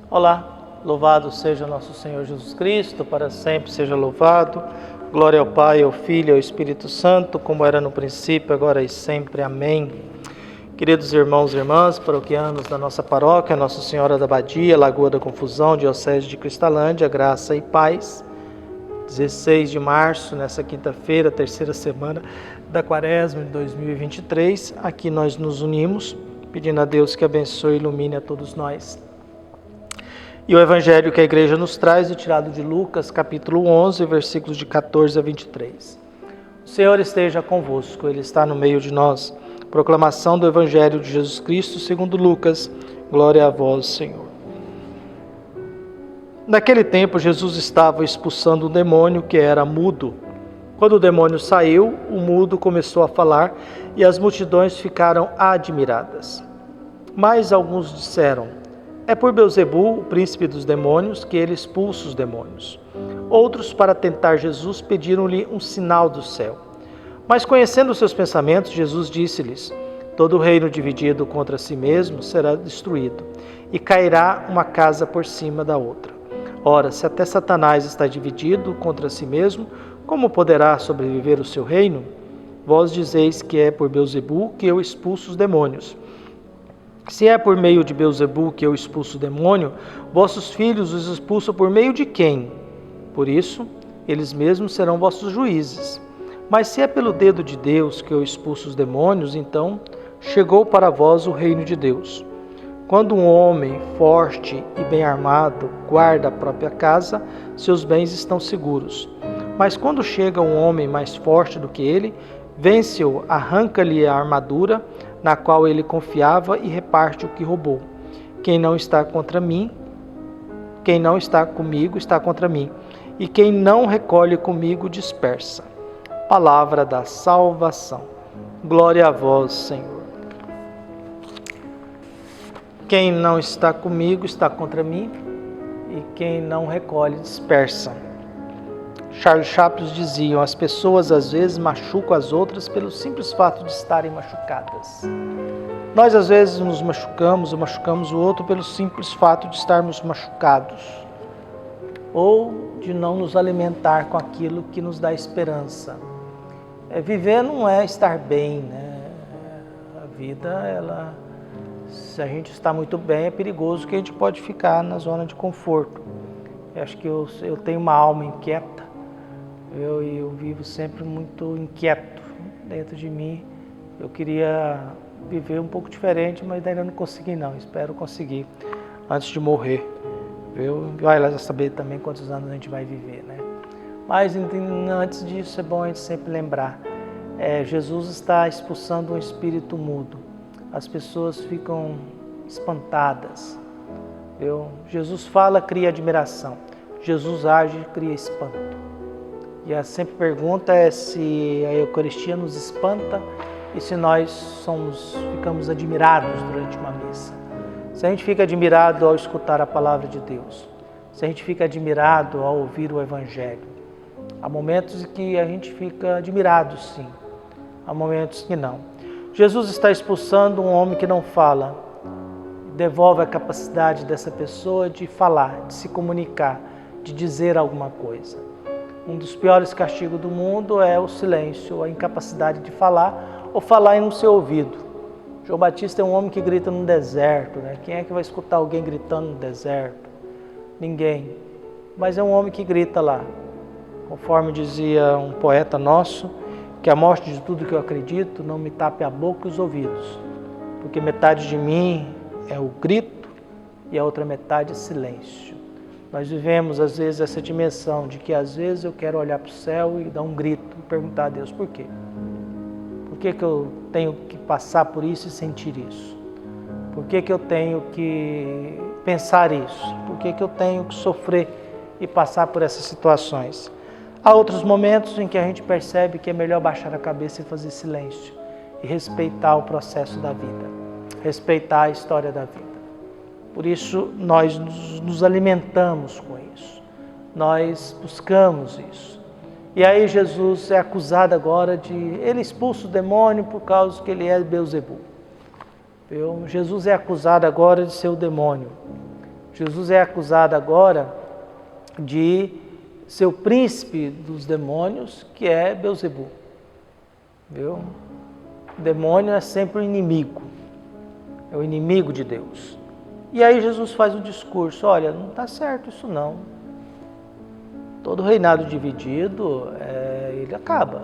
Olá, louvado seja nosso Senhor Jesus Cristo, para sempre seja louvado. Glória ao Pai, ao Filho e ao Espírito Santo, como era no princípio, agora e sempre. Amém. Queridos irmãos e irmãs, paroquianos da nossa paróquia, Nossa Senhora da Abadia, Lagoa da Confusão, Diocese de Cristalândia, graça e paz. 16 de março, nessa quinta-feira, terceira semana da Quaresma de 2023, aqui nós nos unimos, pedindo a Deus que abençoe e ilumine a todos nós. E o evangelho que a igreja nos traz é tirado de Lucas, capítulo 11, versículos de 14 a 23. O Senhor esteja convosco, Ele está no meio de nós. Proclamação do evangelho de Jesus Cristo segundo Lucas. Glória a vós, Senhor. Naquele tempo, Jesus estava expulsando um demônio que era mudo. Quando o demônio saiu, o mudo começou a falar e as multidões ficaram admiradas. Mas alguns disseram: é por Beelzebul, o príncipe dos demônios, que ele expulsa os demônios. Outros, para tentar Jesus, pediram-lhe um sinal do céu. Mas conhecendo seus pensamentos, Jesus disse-lhes: todo reino dividido contra si mesmo será destruído, e cairá uma casa por cima da outra. Ora, se até Satanás está dividido contra si mesmo, como poderá sobreviver o seu reino? Vós dizeis que é por Beelzebul que eu expulso os demônios. Se é por meio de Beelzebul que eu expulso o demônio, vossos filhos os expulsam por meio de quem? Por isso, eles mesmos serão vossos juízes. Mas se é pelo dedo de Deus que eu expulso os demônios, então chegou para vós o reino de Deus. Quando um homem forte e bem armado guarda a própria casa, seus bens estão seguros. Mas quando chega um homem mais forte do que ele, vence-o, arranca-lhe a armadura na qual ele confiava e reparte o que roubou. Quem não está comigo está contra mim, e quem não recolhe comigo dispersa. Palavra da salvação. Glória a vós, Senhor. Quem não está comigo está contra mim, e quem não recolhe dispersa. Charles Chaplin dizia: as pessoas às vezes machucam as outras pelo simples fato de estarem machucadas. Nós às vezes nos machucamos ou machucamos o outro pelo simples fato de estarmos machucados, ou de não nos alimentar com aquilo que nos dá esperança. Viver não é estar bem, né? A vida, se a gente está muito bem, é perigoso que a gente pode ficar na zona de conforto. Eu acho que eu tenho uma alma inquieta, eu vivo sempre muito inquieto dentro de mim. Eu queria viver um pouco diferente, mas ainda não consegui não, espero conseguir antes de morrer. Vai lá saber também quantos anos a gente vai viver, né? Mas antes disso é bom a gente sempre lembrar, Jesus está expulsando um espírito mudo. As pessoas ficam espantadas. Jesus fala, cria admiração. Jesus age, cria espanto. E a sempre pergunta é se a Eucaristia nos espanta e se nós ficamos admirados durante uma missa. Se a gente fica admirado ao escutar a palavra de Deus, se a gente fica admirado ao ouvir o Evangelho. Há momentos em que a gente fica admirado, sim. Há momentos que não. Jesus está expulsando um homem que não fala. Devolve a capacidade dessa pessoa de falar, de se comunicar, de dizer alguma coisa. Um dos piores castigos do mundo é o silêncio, a incapacidade de falar ou falar no seu ouvido. João Batista é um homem que grita no deserto, né? Quem é que vai escutar alguém gritando no deserto? Ninguém. Mas é um homem que grita lá. Conforme dizia um poeta nosso, que a morte de tudo que eu acredito não me tape a boca e os ouvidos, porque metade de mim é o grito e a outra metade é silêncio. Nós vivemos às vezes essa dimensão de que às vezes eu quero olhar para o céu e dar um grito e perguntar a Deus: por quê? Por que eu tenho que passar por isso e sentir isso? Por que eu tenho que pensar isso? Por que eu tenho que sofrer e passar por essas situações? Há outros momentos em que a gente percebe que é melhor baixar a cabeça e fazer silêncio e respeitar o processo da vida, respeitar a história da vida. Por isso, nós nos alimentamos com isso, nós buscamos isso. E aí Jesus é acusado agora ele expulsa o demônio por causa que ele é Beelzebul. Jesus é acusado agora de ser o demônio. Jesus é acusado agora de ser o príncipe dos demônios, que é Beelzebul. Viu? O demônio é sempre o inimigo, é o inimigo de Deus. E aí Jesus faz um discurso, olha, não está certo isso não. Todo reinado dividido, ele acaba.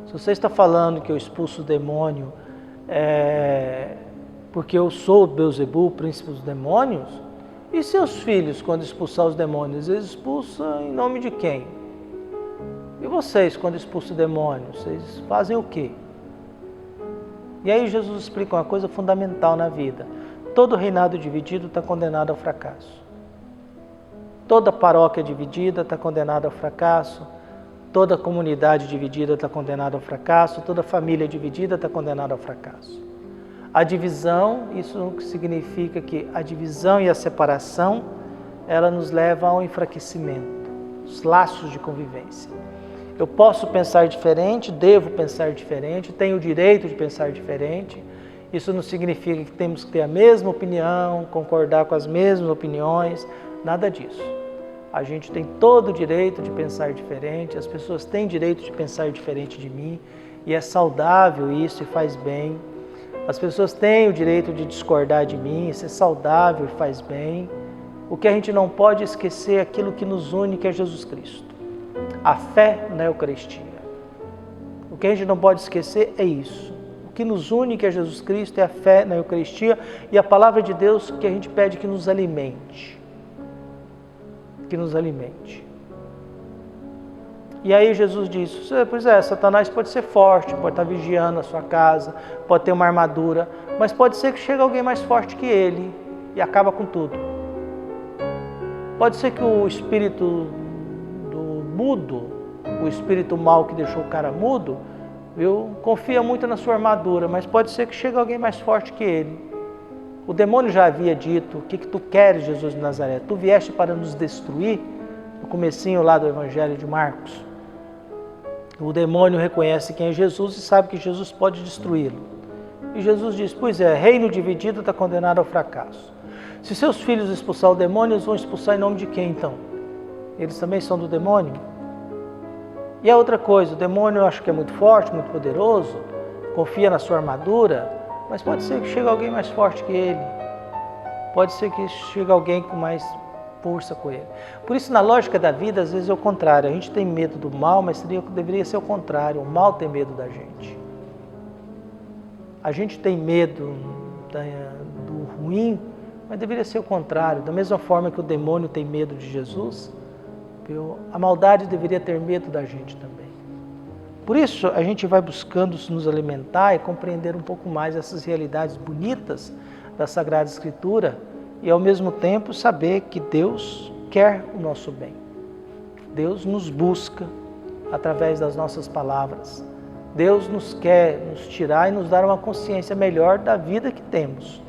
Se você está falando que eu expulso o demônio porque eu sou Beelzebul, príncipe dos demônios, e seus filhos, quando expulsar os demônios, eles expulsam em nome de quem? E vocês, quando expulsam o demônio, vocês fazem o quê? E aí Jesus explica uma coisa fundamental na vida. Todo reinado dividido está condenado ao fracasso. Toda paróquia dividida está condenada ao fracasso. Toda comunidade dividida está condenada ao fracasso. Toda família dividida está condenada ao fracasso. A divisão, isso significa que a divisão e a separação, ela nos leva ao enfraquecimento, os laços de convivência. Eu posso pensar diferente, devo pensar diferente, tenho o direito de pensar diferente. Isso não significa que temos que ter a mesma opinião, concordar com as mesmas opiniões, nada disso. A gente tem todo o direito de pensar diferente, as pessoas têm direito de pensar diferente de mim, e é saudável isso e faz bem. As pessoas têm o direito de discordar de mim, isso é saudável e faz bem. O que a gente não pode esquecer é aquilo que nos une, que é Jesus Cristo. A fé na Eucaristia. O que a gente não pode esquecer é isso. O que nos une, que é Jesus Cristo, é a fé na Eucaristia e a palavra de Deus que a gente pede que nos alimente. Que nos alimente. E aí Jesus diz, pois é, Satanás pode ser forte, pode estar vigiando a sua casa, pode ter uma armadura, mas pode ser que chegue alguém mais forte que ele e acaba com tudo. Pode ser que o espírito do mudo, o espírito mau que deixou o cara mudo, confia muito na sua armadura, mas pode ser que chegue alguém mais forte que ele. O demônio já havia dito, o que tu queres, Jesus de Nazaré? Tu vieste para nos destruir? No comecinho lá do Evangelho de Marcos. O demônio reconhece quem é Jesus e sabe que Jesus pode destruí-lo. E Jesus diz, pois é, reino dividido está condenado ao fracasso. Se seus filhos expulsar o demônio, eles vão expulsar em nome de quem então? Eles também são do demônio? E a outra coisa, o demônio eu acho que é muito forte, muito poderoso, confia na sua armadura, mas pode ser que chegue alguém mais forte que ele. Pode ser que chegue alguém com mais força com ele. Por isso, na lógica da vida, às vezes é o contrário. A gente tem medo do mal, mas deveria ser o contrário. O mal tem medo da gente. A gente tem medo do ruim, mas deveria ser o contrário. Da mesma forma que o demônio tem medo de Jesus, a maldade deveria ter medo da gente também. Por isso, a gente vai buscando nos alimentar e compreender um pouco mais essas realidades bonitas da Sagrada Escritura e, ao mesmo tempo, saber que Deus quer o nosso bem. Deus nos busca através das nossas palavras. Deus nos quer nos tirar e nos dar uma consciência melhor da vida que temos,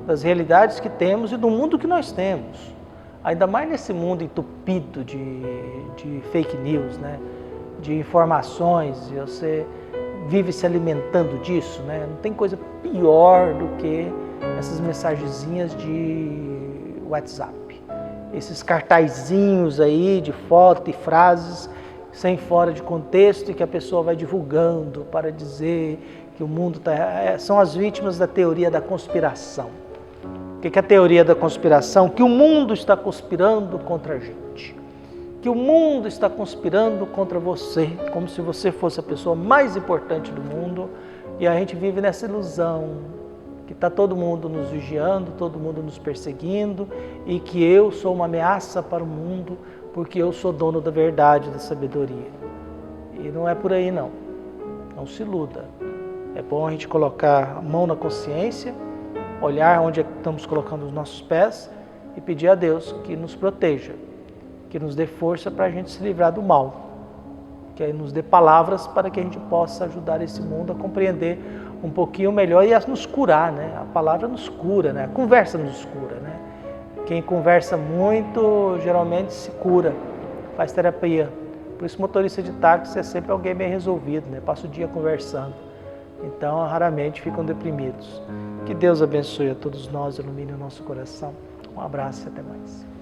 das realidades que temos e do mundo que nós temos. Ainda mais nesse mundo entupido de fake news, né? De informações, e você vive se alimentando disso, né? Não tem coisa pior do que essas mensagenzinhas de WhatsApp. Esses cartazinhos aí de foto e frases sem fora de contexto e que a pessoa vai divulgando para dizer que o mundo está... São as vítimas da teoria da conspiração. O que é a teoria da conspiração? Que o mundo está conspirando contra a gente. Que o mundo está conspirando contra você, como se você fosse a pessoa mais importante do mundo, e a gente vive nessa ilusão, que está todo mundo nos vigiando, todo mundo nos perseguindo, e que eu sou uma ameaça para o mundo, porque eu sou dono da verdade, da sabedoria. E não é por aí não, não se iluda. É bom a gente colocar a mão na consciência, olhar onde estamos colocando os nossos pés e pedir a Deus que nos proteja, que nos dê força para a gente se livrar do mal, que nos dê palavras para que a gente possa ajudar esse mundo a compreender um pouquinho melhor e a nos curar, né? A palavra nos cura, né? A conversa nos cura, né? Quem conversa muito geralmente se cura, faz terapia. Por isso motorista de táxi é sempre alguém bem resolvido, né? Passa o dia conversando. Então raramente ficam deprimidos. Que Deus abençoe a todos nós, ilumine o nosso coração. Um abraço e até mais.